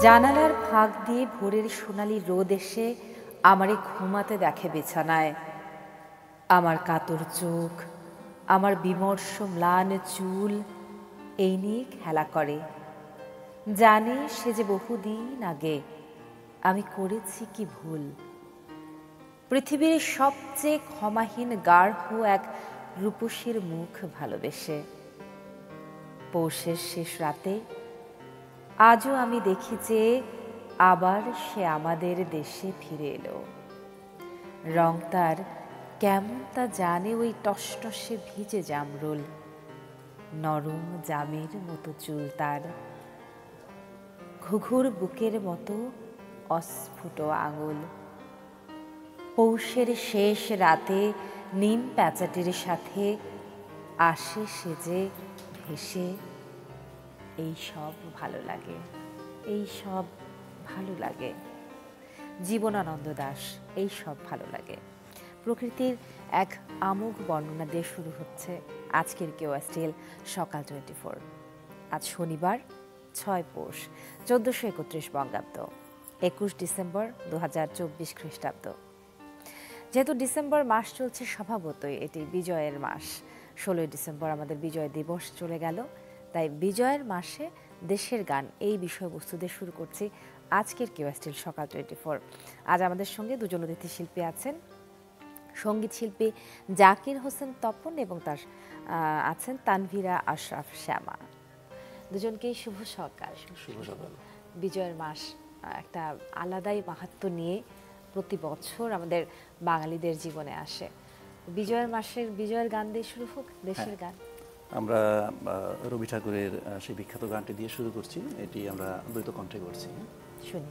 জানালার ফাঁক দিয়ে ভোরের সোনালি রোদ এসে আমারে ঘুমাতে দেখে বিছানায়। আমার কাতর চোখ, আমার বিমর্ষ ম্লান চুল এই নিয়ে খেলা করে। জানে সে যে বহুদিন আগে আমি করেছি কি ভুল। পৃথিবীর সবচেয়ে ক্ষমাহীন গাঢ় এক রূপসীর মুখ ভালোবেসে। পৌষের শেষ রাতে আজও আমি দেখি যে আবার সে আমাদের দেশে ফিরে এলো। রং তার কেমন তা জানে ওই টসটসে ভিজে জামরুল, নরম জামের মতো চুল তার, ঘুঘুর বুকের মতো অস্ফুট আঙুল। পৌষের শেষ রাতে নিম প্যাঁচাটির সাথে আসে সেজে ভেসে। এই সব ভালো লাগে, এই সব ভালো লাগে। জীবনানন্দ দাশ, এই সব ভালো লাগে। প্রকৃতির এক আমোঘ বর্ণনা দিয়ে শুরু হচ্ছে আজকের কেওয়াস্টিল সকাল 24। আজ শনিবার 6 পৌষ 1431 বঙ্গাব্দ, 21 ডিসেম্বর 2024 খ্রিস্টাব্দ। যেহেতু ডিসেম্বর মাস চলছে স্বভাবতই এটি বিজয়ের মাস। 16 ডিসেম্বর আমাদের বিজয় দিবস চলে গেল, তাই বিজয়ের মাসে দেশের গান এই বিষয়বস্তু দিয়ে শুরু করছি আজকের কেওয়াস্টিল সকাল 24। আজ আমাদের সঙ্গে দুজন অতিথি শিল্পী আছেন, সঙ্গীত শিল্পী জাকির হোসেন তপন এবং তার আছেন তানভীরা আশরাফ শ্যামা। দুজনকেই শুভ সকাল। শুভ সকাল। বিজয়ের মাস একটা আলাদাই মাহাত্ম্য নিয়ে প্রতি বছর আমাদের বাঙালিদের জীবনে আসে। বিজয়ের মাসের বিজয়ের গান দিয়ে শুরু হোক, দেশের গান। আমরা রবি ঠাকুরের সেই বিখ্যাত গানটি দিয়ে শুরু করছি। এটি আমরা দ্বৈত কণ্ঠে করছি। শুনি।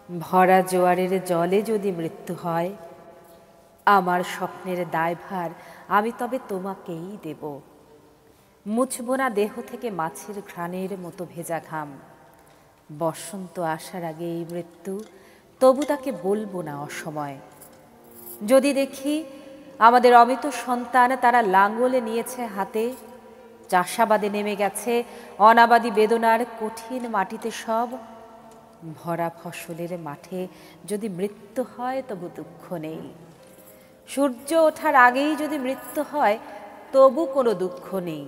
ভরা জোয়ারের জলে যদি মৃত্যু হয়, আমার স্বপ্নের দায়ভার আমি তবে তোমাকেই দেব। মুছব না দেহ থেকে মাছের ঘ্রাণের মতো ভেজা ঘাম। বসন্ত আসার আগে এই মৃত্যু, তবু তাকে বলবো না অসময়। যদি দেখি আমাদের অমিত সন্তান তারা লাঙ্গলে নিয়েছে হাতে, চাষাবাদে নেমে গেছে অনাবাদী বেদনার কঠিন মাটিতে সব, ভরা ফসলের মাঠে যদি মৃত্যু হয় তবু দুঃখ নেই। সূর্য ওঠার আগেই যদি মৃত্যু হয় তবু কোনো দুঃখ নেই।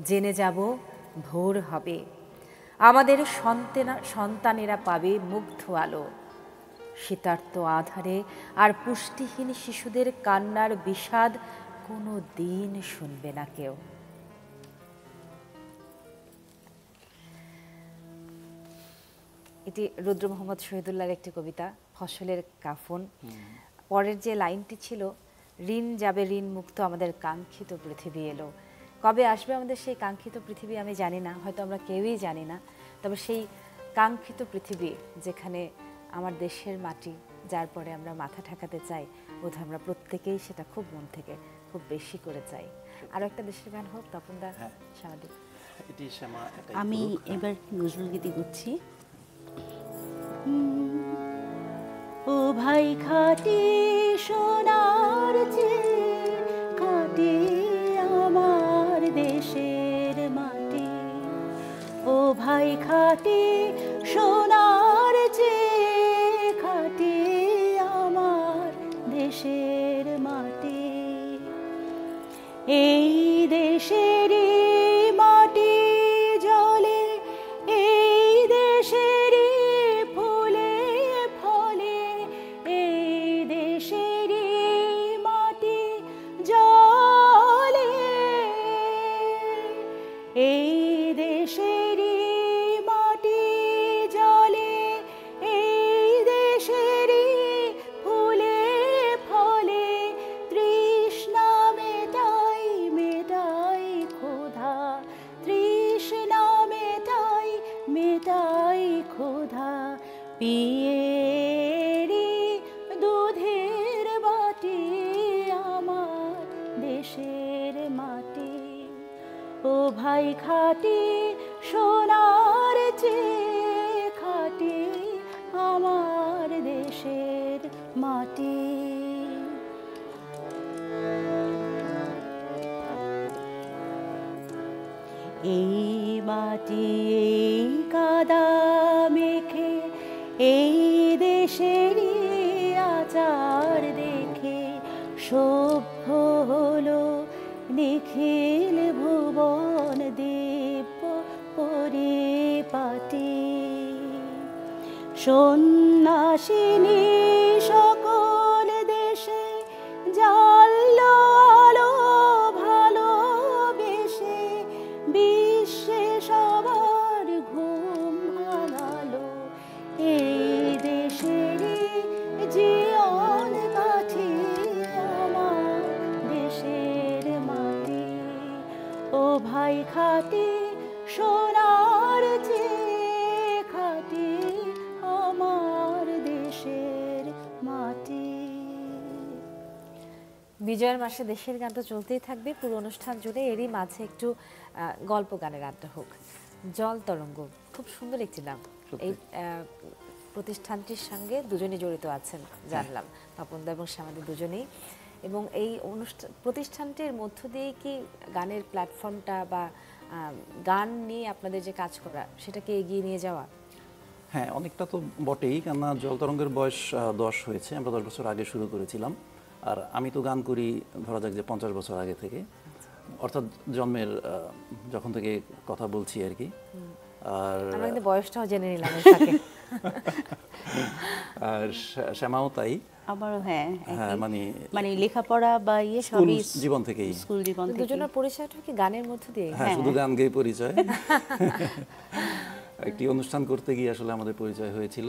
জেনে যাব ভোর হবে, আমাদের সন্তানেরা পাবে মুগ্ধ আলো। শীতার্ত আধারে আর পুষ্টিহীন শিশুদের কান্নার বিষাদ কোনো দিন শুনবে না কেউ। এটি রুদ্র মোহাম্মদ শহীদুল্লাহর একটি কবিতা, ফসলের কাফন। পরের যে লাইনটি ছিল, ঋণ যাবে ঋণ মুক্ত আমাদের কাঙ্ক্ষিত পৃথিবী এলো। কবে আসবে আমাদের সেই কাঙ্ক্ষিত পৃথিবী আমি জানি না, হয়তো আমরা কেউই জানি না। তবে সেই কাঙ্ক্ষিত পৃথিবী যেখানে আমার দেশের মাটি, যার পরে আমরা মাথা ঠেকাতে চাই, বোধহয় আমরা প্রত্যেকেই সেটা খুব মন থেকে খুব বেশি করে চাই। আরও একটা দেশের গান হোক, তপনদা, সামাজিক। আমি এবার নজরুল গীতি করছি। ও ভাই খাটি সোনার চেয়ে খাটি আমার দেশের মাটি, ও ভাই খাটি সোনার চেয়ে খাটি আমার দেশের মাটি। এই দেশেরই মাটি জলে, এই দেশেরই ফুলে ফলে, এই দেশেরই মাটি জলে, এই দেশেরই মাটি জলে, এই দেশেরই ফুলে ফলে, তৃষ্ণা মেটাই মেটাই ক্ষুধা, তৃষ্ণা মেটাই মেটাই ক্ষুধা, পিয়েরি দুধের বাটি আমার দেশের মাটি। ও ভাই খাটি সোনার চেয়ে খাটি আমার দেশের মাটি। এই মাটি এই কাদা মেখে, এই দেশেরই আচার দেখে, সভ্য হলো নিখিল ভুবন দিব্য পরিপাটি। সন্ন্যাসিনী সকল দেশে জানল আলো ভালোবেসে, বিশ্বে সবার ঘুম ভাঙালো, এই দেশেরই জীবন কাঠি আমার দেশের মাটি। ও ভাই খাটি সোনার চেয়ে খাটি আমার দেশের মাটি। বিজয়ের মাসে দেশের গান তো চলতেই থাকবে পুরো অনুষ্ঠান জুড়ে। এরই মাঝে একটু গল্প গানের আড্ডা হোক। জল তরঙ্গ খুব সুন্দর একটি নাম। এই প্রতিষ্ঠানটির সঙ্গে দুজনেই জড়িত আছেন জানলাম, তপনদা এবং শ্যামাদি দুজনেই। এবং এই প্রতিষ্ঠানটির মধ্য দিয়ে কি গানের প্ল্যাটফর্মটা বা গান নিয়ে আপনাদের যে কাজ করা, সেটাকে এগিয়ে নিয়ে যাওয়া? হ্যাঁ, অনেকটা তো বটেই, কেননা জল তরঙ্গের বয়স 10 হয়েছে, আমরা 10 বছর আগে শুরু করেছিলাম। আর আমি তো গান করি ধরা যাক যে 50 বছর আগে থেকে, অর্থাৎ জন্মের যখন থেকে কথা বলছি আর কি। আর আমরা কিন্তু বয়সটাও জেনে নিলাম। আর শ্যামাও তাই। আমারও হ্যাঁ, মানে লেখাপড়া বা ইয়ে সবই জীবন থেকেই, স্কুল জীবন থেকে। দুজনের পরিচয়টা কি গানের মধ্য দিয়ে? হ্যাঁ, শুধু গান গেয়ে পরিচয়। একটি অনুষ্ঠান করতে গিয়ে আসলে আমাদের পরিচয় হয়েছিল।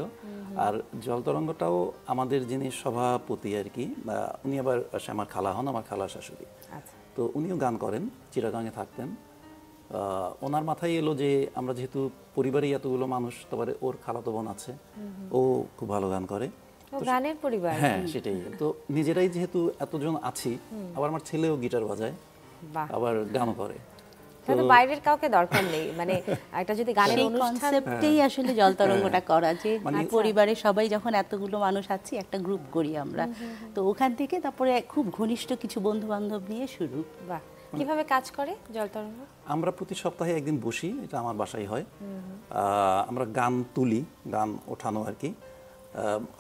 আর জল তরঙ্গটাও আমাদের যিনি সভাপতি আর কি, উনি আবার শ্যামার খালা হন, আমার খালা শাশুড়ি। তো উনিও গান করেন, চিটাগাঙে থাকতেন। ওনার মাথায় এলো যে আমরা যেহেতু পরিবারেই এতগুলো মানুষ, তারপরে ওর খালাতো বোন আছে, ও খুব ভালো গান করে। ও গানের পরিবার। হ্যাঁ সেটাই। তো নিজেরাই যেহেতু এতজন আছি, আবার আমার ছেলেও গিটার বাজায়, বাহ, আবার গানও করে। তাহলে বাইরের কাউকে দরকার নেই, মানে একটা যদি গানের সেই অনুষ্ঠান। কনসেপ্টেই আসলে জলতরঙ্গটা করা, যে মানে পরিবারের সবাই যখন এতগুলো মানুষ আছি একটা গ্রুপ করি আমরা, তো ওখান থেকে তারপরে খুব ঘনিষ্ঠ কিছু বন্ধু বান্ধব নিয়ে শুরু। বাহ, কিভাবে কাজ করে জলতরঙ্গ? আমরা প্রতি সপ্তাহে একদিন বসি, এটা আমার বাসায় হয়। আমরা গান তুলি, গান ওঠানো আর কি।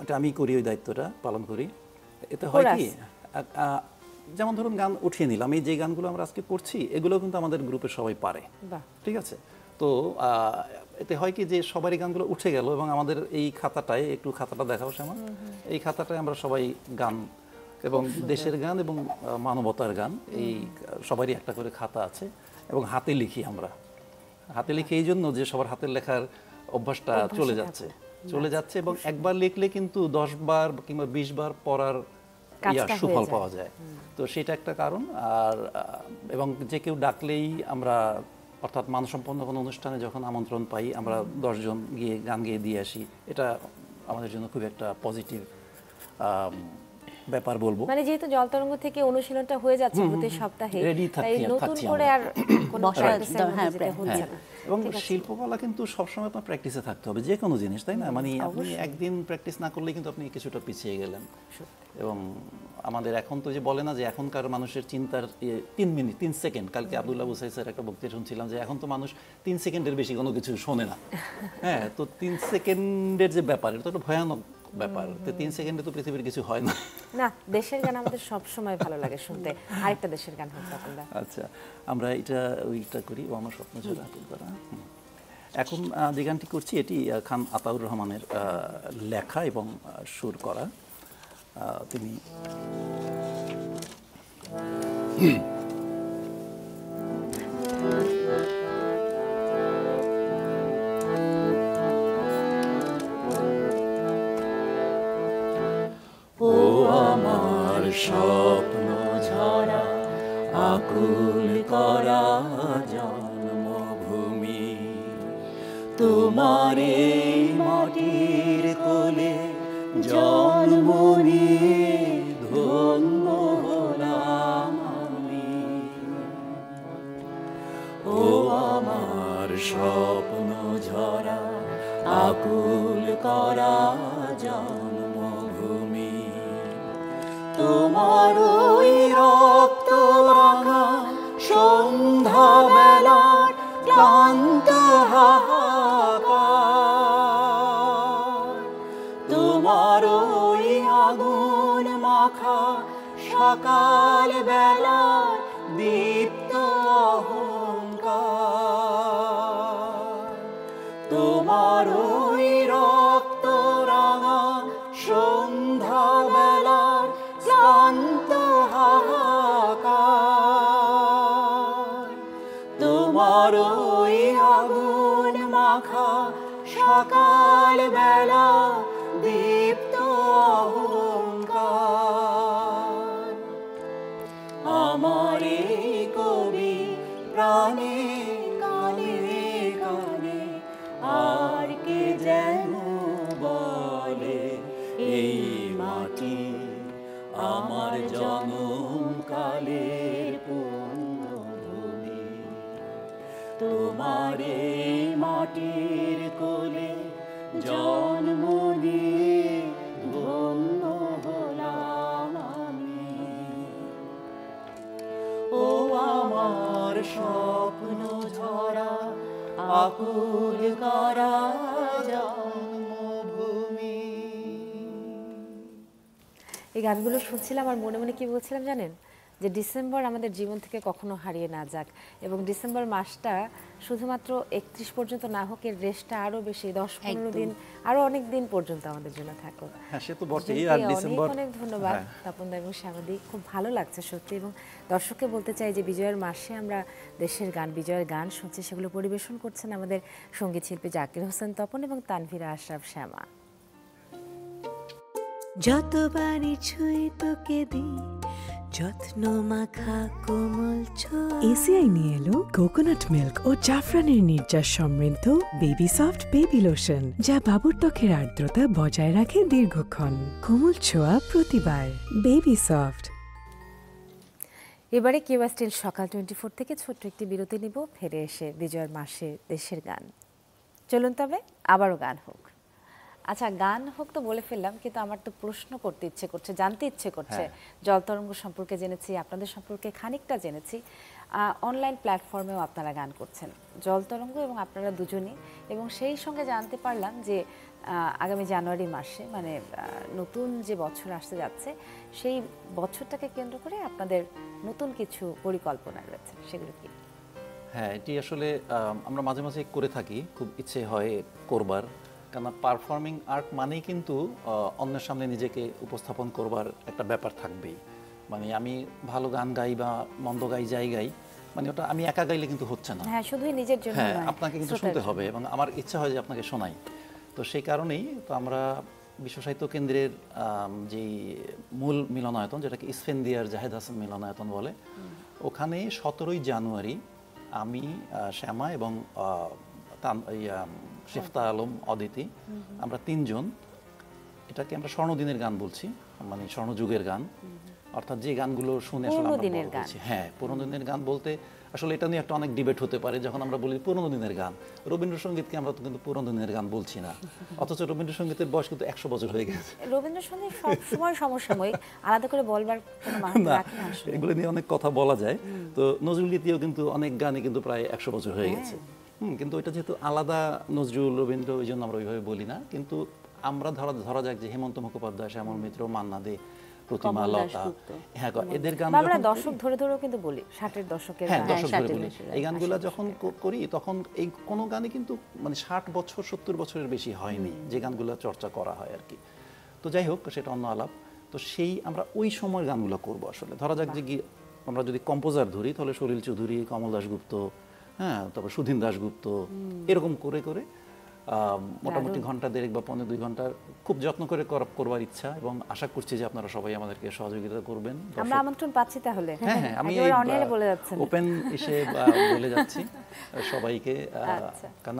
এটা আমি করি, ওই দায়িত্বটা পালন করি। এতে হয় কি, যেমন ধরুন গান উঠিয়ে নিলাম, এই যে গানগুলো আমরা আজকে করছি এগুলো কিন্তু আমাদের গ্রুপের সবাই পারে, বাহ, ঠিক আছে? তো এতে হয় কি যে সবারই গানগুলো উঠে গেল, এবং আমাদের এই খাতাটায়, একটু খাতাটা দেখাও শ্যামা, এই খাতাটায় আমরা সবাই গান এবং দেশের গান এবং মানবতার গান, এই সবারই একটা করে খাতা আছে, এবং হাতে লিখি আমরা। হাতে লিখি এই জন্য যে সবার হাতের লেখার অভ্যাসটা চলে যাচ্ছে, এবং একবার লিখলে কিন্তু 10 বার কিংবা 20 বার পড়ার সুফল পাওয়া যায়। তো সেটা একটা কারণ। আর এবং যে কেউ ডাকলেই আমরা, অর্থাৎ মানসম্পন্ন কোনো অনুষ্ঠানে যখন আমন্ত্রণ পাই, আমরা 10 জন গিয়ে গান গেয়ে দিয়ে আসি। এটা আমাদের জন্য খুব একটা পজিটিভ ব্যাপার বলবো। মানে যেহেতু জলতরঙ্গ থেকে অনুশীলনটা হয়ে যাচ্ছে প্রতি সপ্তাহে, তাই নতুন করে আর কোনো এবং শিল্পকলা কিন্তু সবসময় আপনার প্র্যাকটিসে থাকতে হবে, যে কোনো জিনিস, তাই না? মানে আপনি একদিন প্র্যাকটিস না করলে কিন্তু আপনি কিছুটা পিছিয়ে গেলেন। এবং আমাদের এখন তো যে বলে না যে এখনকার মানুষের চিন্তার 3 মিনিট 3 সেকেন্ড, কালকে আব্দুল্লাহ বুসাইসের একটা বক্তৃতা শুনছিলাম যে এখন তো মানুষ 3 সেকেন্ডের বেশি কোনো কিছু শোনে না। হ্যাঁ, তো 3 সেকেন্ডের যে ব্যাপার, এটা তো একটা ভয়ানক ব্যাপার। তো 3 সেকেন্ডে তো পৃথিবীর কিছু হয় না। না, দেশের গান আমাদের সব সময় ভালো লাগে শুনতে। আরেকটা দেশের গান হোক আপনারা। আচ্ছা, আমরা ওইটা করি, ও আমার স্বপ্ন ছিল হাতুল করা। এখন যে গানটি করছি এটি খান আতাউর রহমানের লেখা এবং সুর করা। তিনি ও আমার স্বপ্ন ঝরা আকুল করা জন্মভূমি, তোমার এই মাটির কোলে জন্ম নিয়ে ধন্য হলাম আমি। ও আমার স্বপ্ন ঝরা আকুল করা জন্মভূমি, তোমার ওই রক্ত রাঙা সন্ধ্যা বেলার ক্লান্ত হাহাকার, তোমার ওই আগুন মাখা সকাল বেলার দীপ্ত অহংকার, তোমার ওই রক্ত রাঙা সন্ধ্যা বেলার ক্লান্ত হাহাকার, তোমার ওই আগুন মাখা সকাল বেলা দীপ্ত অহংকার, আমার এই কবি প্রাণে কানে কানে আর কে যেন বলে, এই মাটি আমার জনম কালের পুণ্যভূমি, তোমার এই মাটির কোলে জন্ম নিয়ে ধন্য হলাম আমি। ও আমার স্বপ্ন ঝরা আকুল করা জন্মভূমি। এই গানগুলো শুনছিলাম আর মনে মনে কি বলছিলাম জানেন, যে ডিসেম্বর আমাদের জীবন থেকে কখনো হারিয়ে না যাক, এবং ডিসেম্বর মাসটা শুধুমাত্র 31 পর্যন্ত না হোক, এর রেস্টটা আরো বেশি 10-15 দিন, আরো অনেক দিন পর্যন্ত আমাদের জন্য থাকুক। হ্যাঁ, সে তো বটেই। আর ডিসেম্বর, অনেক ধন্যবাদ তপনদা এবং শ্যামাদি, খুব ভালো লাগছে সত্যি। এবং দর্শককে বলতে চাই যে বিজয়ের মাসে আমরা দেশের গান, বিজয়ের গান শুনছি, সেগুলো পরিবেশন করছেন আমাদের সঙ্গীত শিল্পী জাকির হোসেন তপন এবং তানভীরা আশরাফ শ্যামা। যতবারই ছুঁই তোকে দিই যত্ন মাখা কোমল ছোঁয়া। এসিআই নিয়ে এলো কোকোনাট মিল্ক ও জাফরানের নির্যাস সমৃদ্ধ বেবি সফট বেবি লোশন, যা বাবুর ত্বকের আর্দ্রতা বজায় রাখে দীর্ঘক্ষণ। কোমল ছোঁয়া প্রতিবার, বেবি সফট। এবারে কেওয়া স্টিল সকাল 24 থেকে ছোট্ট একটি বিরতি নিব, ফিরে এসে বিজয়ের মাসে দেশের গান। চলুন তবে আবারও গান হোক। আচ্ছা, গান হোক তো বলে ফেললাম, কিন্তু আমার তো প্রশ্ন করতে ইচ্ছে করছে, জানতে ইচ্ছে করছে। জল তরঙ্গ সম্পর্কে জেনেছি, আপনাদের সম্পর্কে খানিকটা জেনেছি, অনলাইন প্ল্যাটফর্মেও আপনারা গান করছেন, জল তরঙ্গ এবং আপনারা দুজনই, এবং সেই সঙ্গে জানতে পারলাম যে আগামী জানুয়ারি মাসে মানে নতুন যে বছর আসতে যাচ্ছে, সেই বছরটাকে কেন্দ্র করে আপনাদের নতুন কিছু পরিকল্পনা রয়েছে, সেগুলো কি? হ্যাঁ, এটি আসলে আমরা মাঝে মাঝে করে থাকি, খুব ইচ্ছে হয় করবার, কেননা পারফর্মিং আর্ট মানেই কিন্তু অন্যের সামনে নিজেকে উপস্থাপন করবার একটা ব্যাপার থাকবেই। মানে আমি ভালো গান গাই বা মন্দ গাই, যাই গাই, মানে ওটা আমি একা গাইলে কিন্তু হচ্ছে না। হ্যাঁ, শুধুই নিজের জন্য হ্যাঁ, নয়, আপনাকে কিন্তু শুনতে হবে, এবং আমার ইচ্ছা হয় যে আপনাকে শোনাই। তো সেই কারণেই তো আমরা বিশ্ব সাহিত্য কেন্দ্রের যেই মূল মিলনায়তন, যেটাকে ইসফেন্দিয়ার জাহেদ হাসান মিলনায়তন বলে, ওখানে 17ই জানুয়ারি আমি, শ্যামা এবং শেফতা আলম, অদিতি, আমরা তিনজন, এটাকে আমরা স্বর্ণদিনের গান বলছি, মানে স্বর্ণযুগের গান, অর্থাৎ যে গানগুলো শুনে আসলে আমরা বড় হয়েছি। হ্যাঁ, পুরোনো দিনের গান বলতে আসলে এটা নিয়ে একটা অনেক ডিবেট হতে পারে, যখন আমরা বলি পুরোনো দিনের গান। রবীন্দ্রসঙ্গীতকে আমরা তো কিন্তু পুরোনো দিনের গান বলছি না, অথচ রবীন্দ্রসঙ্গীতের বয়স কিন্তু 100 বছর হয়ে গেছে। রবীন্দ্রসঙ্গীত সব সময় সমসাময়িক, আলাদা করে বলবার কোনো না, মাহাত্ম্য রাখে না আসলে। এগুলো নিয়ে অনেক কথা বলা যায়। তো নজরুল গীতিও কিন্তু অনেক গানই কিন্তু প্রায় 100 বছর হয়ে গেছে। কিন্তু এটা যেহেতু আলাদা, নজরুল, রবীন্দ্র, ওই জন্য আমরা ওইভাবে বলি না। কিন্তু আমরা ধরা যাক যে হেমন্ত মুখোপাধ্যায়, শ্যামল মিত্র, মান্না দে, প্রতিমা, লতা, হ্যাঁ, এদের গান আমরা দশক ধরে ধরেও কিন্তু বলি, 60-এর দশকের হ্যাঁ, গান, দশক ধরে বলি। এই গানগুলো যখন করি তখন এই কোনো গানই কিন্তু মানে 60 বছর 70 বছরের বেশি হয়নি, যে গানগুলো চর্চা করা হয় আর কি। তো যাই হোক, সেটা অন্য আলাপ। তো সেই আমরা ওই সময়ের গানগুলো করব আসলে। ধরা যাক যে আমরা যদি কম্পোজার ধরি, তাহলে সলিল চৌধুরী, কমল দাশগুপ্ত, হ্যাঁ, তারপর সুধীন দাশগুপ্ত, এরকম করে করে মোটামুটি ঘন্টা দেড়েক বা 1.5-2 ঘন্টা খুব যত্ন করে করবার ইচ্ছা, এবং আশা করছি যে আপনারা সবাই আমাদেরকে সহযোগিতা করবেন। আমরা আমন্ত্রণ পাচ্ছি তাহলে। হ্যাঁ হ্যাঁ, আমি ওপেন এসে বলে যাচ্ছি সবাইকে, কারণ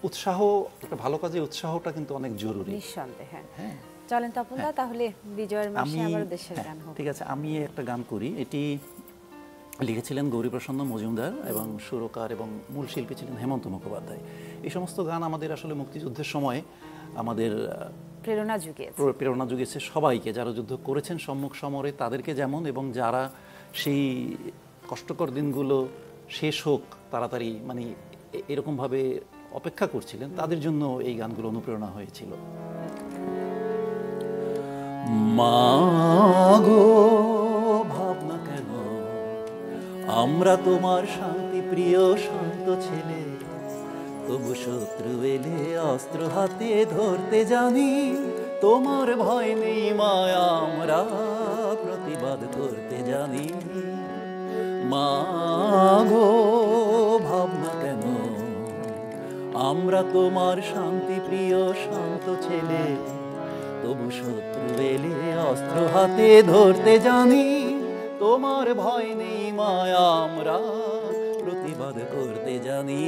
উৎসাহ, একটা ভালো কাজে উৎসাহটা কিন্তু অনেক জরুরি, নিঃসন্দেহে। হ্যাঁ, চলেন তপনদা, তাহলে বিজয়ের মাসে আবার দেশের গান হোক। ঠিক আছে, আমি একটা গান করি। এটি লিখেছিলেন গৌরীপ্রসন্ন মজুমদার, এবং সুরকার এবং মূল শিল্পী ছিলেন হেমন্ত মুখোপাধ্যায়। এই সমস্ত গান আমাদের আসলে মুক্তিযুদ্ধের সময় আমাদের প্রেরণা জুগিয়েছে সবাইকে, যারা যুদ্ধ করেছেন সম্মুখ সমরে তাদেরকে যেমন, এবং যারা সেই কষ্টকর দিনগুলো শেষ হোক তাড়াতাড়ি, মানে এরকমভাবে অপেক্ষা করছিলেন, তাদের জন্য এই গানগুলো অনুপ্রেরণা হয়েছিল। মাগো ভাবনা কেন, আমরা তোমার শান্তি প্রিয় শান্ত ছেলে, তবু শত্রু এলে অস্ত্র হাতে ধরতে জানি, তোমার ভয় নেই মায়া, আমরা প্রতিবাদ করতে জানি। মাগো ভাবনা কেন, আমরা তোমার শান্তি প্রিয় শান্ত ছেলে, তবু শত্রু এলে অস্ত্র হাতে ধরতে জানি, তোমার ভয় নেই মায়া, আমরা প্রতিবাদ করতে জানি।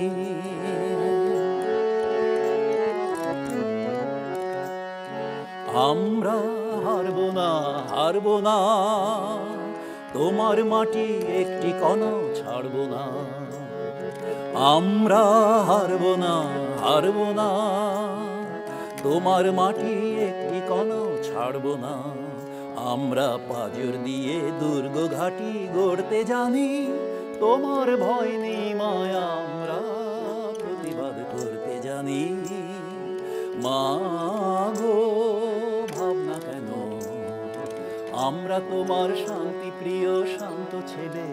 আমরা হারবো না, হারবো না, তোমার মাটি একটি কণা ছাড়বো না। আমরা হারবো না, হারবো না, তোমার মাটি একটি কণা ছাড়বো না। আমরা পাজর দিয়ে দুর্গ ঘাটি গড়তে জানি, তোমার ভয় নেই মায়া, আমরা প্রতিবাদ করতে জানি। মাগো ভাবনা কেন, আমরা তোমার শান্তি প্রিয় শান্ত ছেলে,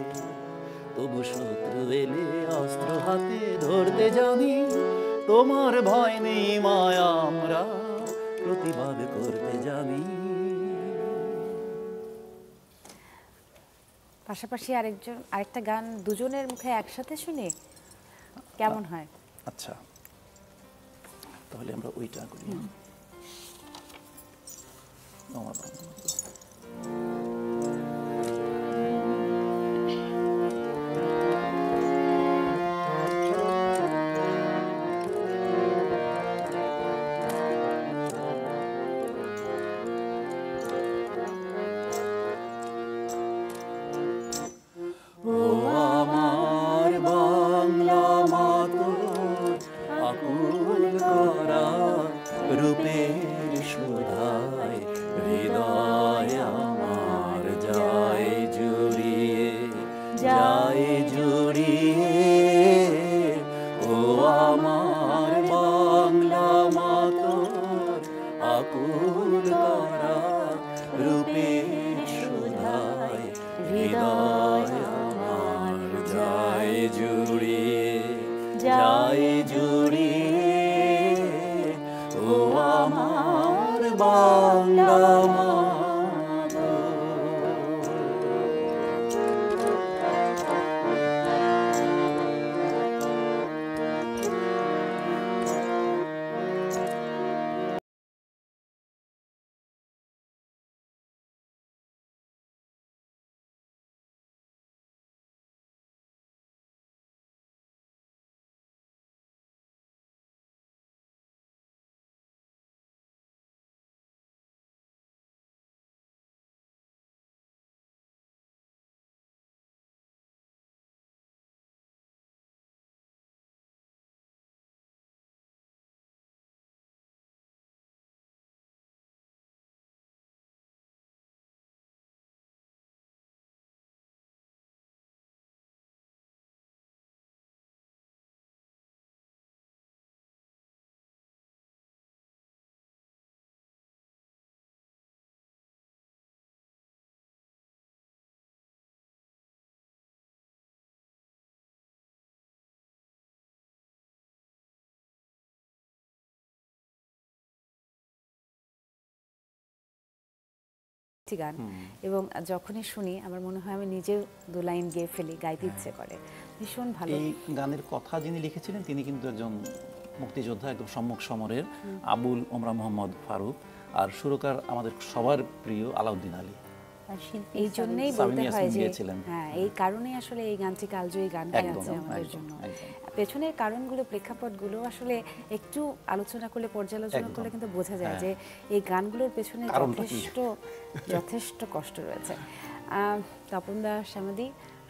তবু শত্রু এলে অস্ত্র হাতে ধরতে জানি, তোমার ভয় নেই মায়া, আমরা প্রতিবাদ করতে জানি। পাশাপাশি আরেকটা গান দুজনের মুখে একসাথে শুনি, কেমন হয়? আচ্ছা, তাহলে আমরা ওইটা করি। করা রূপের সুধায় হৃদয় আমার যায় জুড়িয়ে, যায় জুড়িয়ে। ও আমার বাংলা মা তোর আকুল করা রূপের সুধায় হৃদয় আমার যায় জুড়িয়ে, যায় জুড়িয়ে। ও আমার বাংলা মা একটি গান, এবং যখনই শুনি আমার মনে হয় আমি নিজেও দু লাইন গেয়ে ফেলি, গাইতে ইচ্ছে করে, ভীষণ ভালো। এই গানের কথা যিনি লিখেছিলেন তিনি কিন্তু একজন মুক্তিযোদ্ধা, একদম সম্মুখ সমরের আবুল ওমরা মোহাম্মদ ফারুক, আর সুরকার আমাদের সবার প্রিয় আলাউদ্দিন আলী। এই জন্যই বলতে সামিনা হয় যে গিয়েছিলেন। হ্যাঁ, এই কারণেই আসলে এই গানটি কালজয়ী গান হয়ে একদম, আছে আমাদের জন্য। একদম। পেছনের কারণগুলো, প্রেক্ষাপটগুলো আসলে একটু আলোচনা করলে, পর্যালোচনা একদম। করলে কিন্তু বোঝা যায় হ্যাঁ। যে এই গানগুলোর পেছনে কারণটা কি? যথেষ্ট কষ্ট রয়েছে। তপনদা, শ্যামাদি,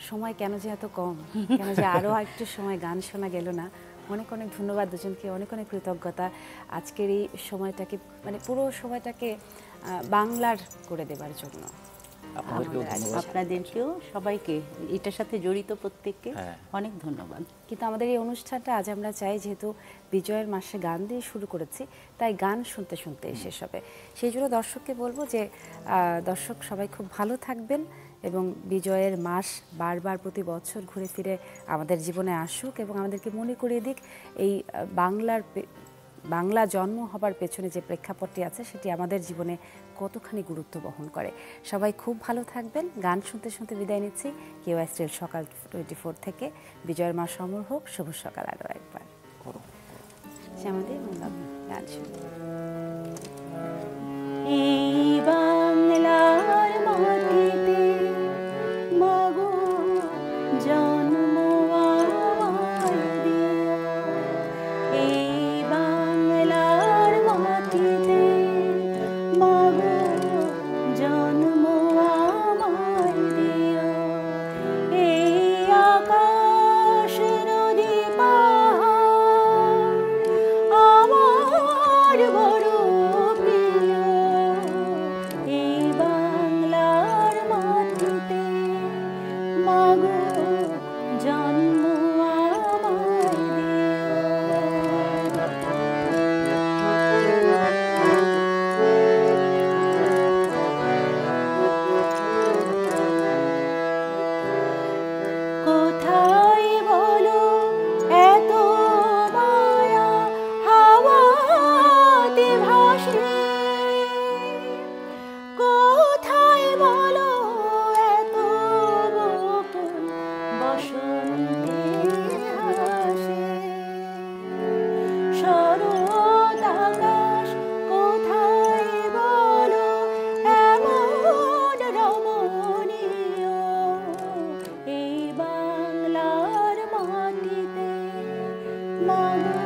সময় কেন যে এত কম, কেন যে আরও একটু সময় গান শোনা গেল না। অনেক অনেক ধন্যবাদ দুজনকে, অনেক অনেক কৃতজ্ঞতা আজকের এই সময়টাকে, মানে পুরো সময়টাকে বাংলার করে দেবার জন্য। আপনাদেরকেও ধন্যবাদ। আপনাদেরকেও, সবাইকে, এটার সাথে জড়িত প্রত্যেককে হ্যাঁ। অনেক ধন্যবাদ। কিন্তু আমাদের এই অনুষ্ঠানটা আজ আমরা চাই, যেহেতু বিজয়ের মাসে গান দিয়ে শুরু করেছি, তাই গান শুনতে শুনতে শেষ হবে। সেই জন্য দর্শককে বলবো যে দর্শক সবাই খুব ভালো থাকবেন, এবং বিজয়ের মাস বারবার প্রতি বছর ঘুরে ফিরে আমাদের জীবনে আসুক, এবং আমাদেরকে মনে করিয়ে দিক এই বাংলা জন্ম হবার পেছনে যে প্রেক্ষাপটটি আছে সেটি আমাদের জীবনে কতখানি গুরুত্ব বহন করে। সবাই খুব ভালো থাকবেন। গান শুনতে শুনতে বিদায় নিচ্ছি কেওয়াইস্টিল সকাল 24 থেকে। বিজয়ের মাস অমর হোক। শুভ সকাল আরও একবার। শ্যামাদি, গান শুনি। এই বাংলার মাটিতে মাগো জন্ম আমায় দিও, এই বাংলার মাটিতে মাগো জন্ম আমায় দিও। এই আকাশ নদী পাহাড় আমার বড় প্রিয়, এই বাংলার মাটিতে মাগো জন্ম আমায় কোথায় বলো এত মায়া হাওয়াতে ভাসে, কোথায় বলো এত গোপন বসন্তে হাসে, শরৎ আকাশ কোথায় বলো এমন রমণীয়, এই বাংলার মাটিতে মাগো